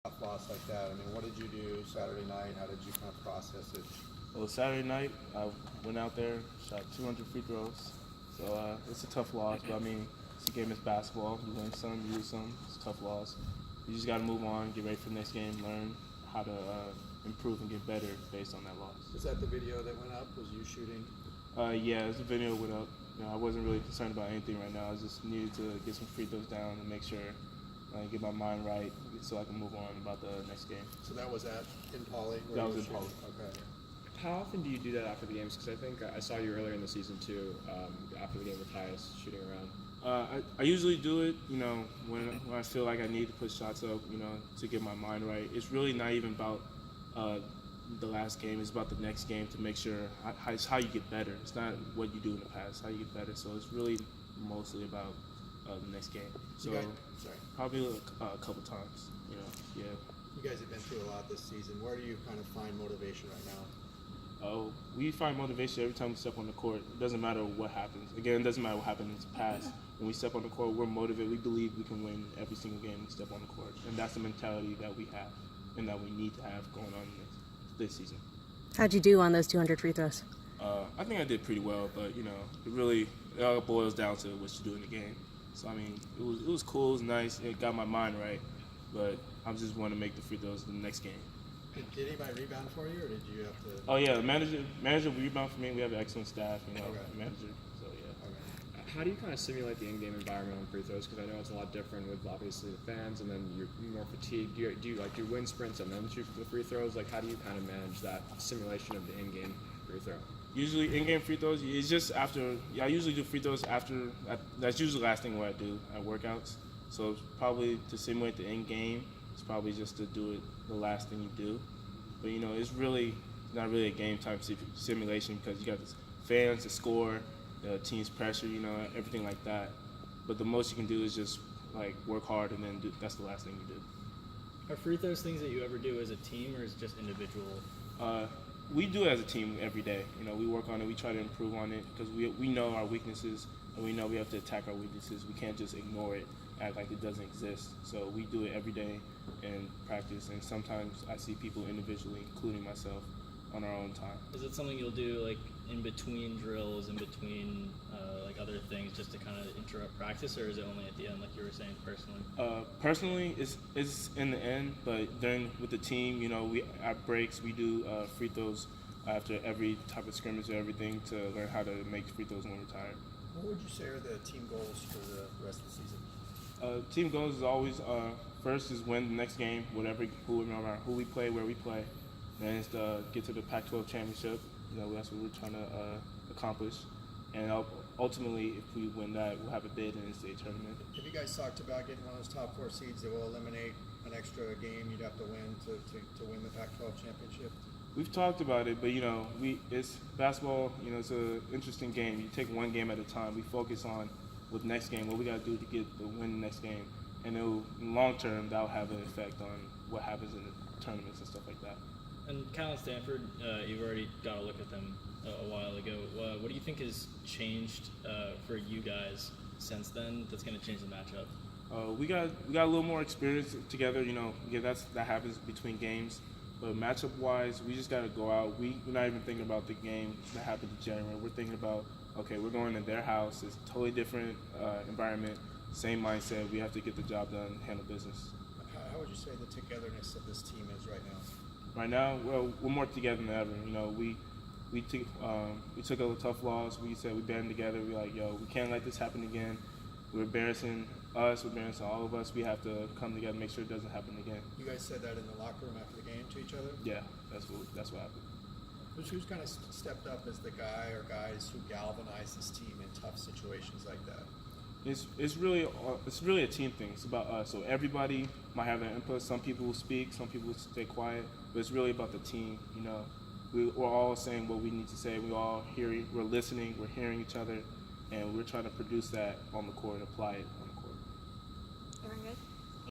tough loss like that? I mean, what did you do Saturday night? How did you kind of process it? Well, Saturday night, I went out there, shot 200 free throws. So it's a tough loss, but I mean, it's a game. It's basketball. You win some, you lose some. It's a tough loss. You just got to move on, get ready for the next game, learn how to improve and get better based on that loss. Was that the video that went up? Was you shooting? Yeah, the video went up. I wasn't really concerned about anything right now. I just needed to get some free throws down and make sure I get my mind right so I can move on about the next game. So that was in Poly? That was in Poly. Okay. How often do you do that after the games? Because I think I saw you earlier in the season too, after the game with Tyus, shooting around. I usually do it, when I feel like I need to put shots up, to get my mind right. It's really not even about the last game. It's about the next game to make sure it's how you get better. It's not what you do in the past, it's how you get better. So it's really mostly about the next game. So probably a couple times, yeah. You guys have been through a lot this season. Where do you kind of find motivation right now? We find motivation every time we step on the court. It doesn't matter what happens. Again, it doesn't matter what happened in the past. When we step on the court, we're motivated. We believe we can win every single game we step on the court. And that's the mentality that we have and that we need to have going on this season. How'd you do on those 200 free throws? I think I did pretty well, but, it all boils down to what you do in the game. So, I mean, it was cool. It was nice. It got my mind right. But I just want to make the free throws in the next game. Did anybody rebound for you, or did you have to? Oh yeah, the manager rebound for me. We have an excellent staff, manager. So yeah. Okay. How do you kind of simulate the in-game environment on free throws? Because I know it's a lot different with obviously the fans, and then you're more fatigued. Do you do wind sprints and then shoot the free throws? Like, how do you kind of manage that simulation of the in-game free throw? Usually in-game free throws. It's just after. Yeah, I usually do free throws after. That's usually the last thing what I do at workouts. So probably to simulate the in-game, it's probably just to do it the last thing you do. But it's really not really a game time simulation because you got the fans, the score, the team's pressure, everything like that. But the most you can do is just like work hard and then that's the last thing you do. Are free throws things that you ever do as a team or is it just individual? We do it as a team every day. We work on it. We try to improve on it because we know our weaknesses and we know we have to attack our weaknesses. We can't just ignore it, act like it doesn't exist. So we do it every day in practice, and sometimes I see people individually, including myself, on our own time. Is it something you'll do like in between drills, in between like other things, just to kind of interrupt practice, or is it only at the end, like you were saying, personally? Personally, it's in the end, but with the team, we at breaks we do free throws after every type of scrimmage or everything to learn how to make free throws when we're tired. What would you say are the team goals for the rest of the season? Team goals is always first is win the next game, no matter who we play, where we play. Then it's to get to the Pac-12 championship. That's what we're trying to accomplish. And ultimately, if we win that, we'll have a bid in the state tournament. Have you guys talked about getting one of those top 4 seeds that will eliminate an extra game you'd have to win to win the Pac-12 championship? We've talked about it, but it's basketball. It's an interesting game. You take one game at a time. We focus on with next game what we got to do to win the next game, and in long term that'll have an effect on what happens in the tournaments and stuff like that. And Cal and Stanford, you've already got a look at them a while ago. What do you think has changed for you guys since then that's going to change the matchup? We got a little more experience together. That happens between games. But matchup-wise, we just got to go out. We're not even thinking about the game that happened in January. We're thinking about, okay, we're going to their house. It's a totally different environment, same mindset. We have to get the job done, handle business. How would you say the togetherness of this team is right now? Right now, well, we're more together than ever. We took a tough loss. We said we band together. We're like, we can't let this happen again. We're embarrassing us. We're embarrassing all of us. We have to come together and make sure it doesn't happen again. You guys said that in the locker room after the game to each other? Yeah, that's what happened. Who's kind of stepped up as the guy or guys who galvanize this team in tough situations like that? It's really a team thing. It's about us. So everybody might have their input. Some people will speak. Some people will stay quiet. But it's really about the team. We're all saying what we need to say. We're listening. We're hearing each other, and we're trying to produce that on the court and apply it on the court. Everyone good?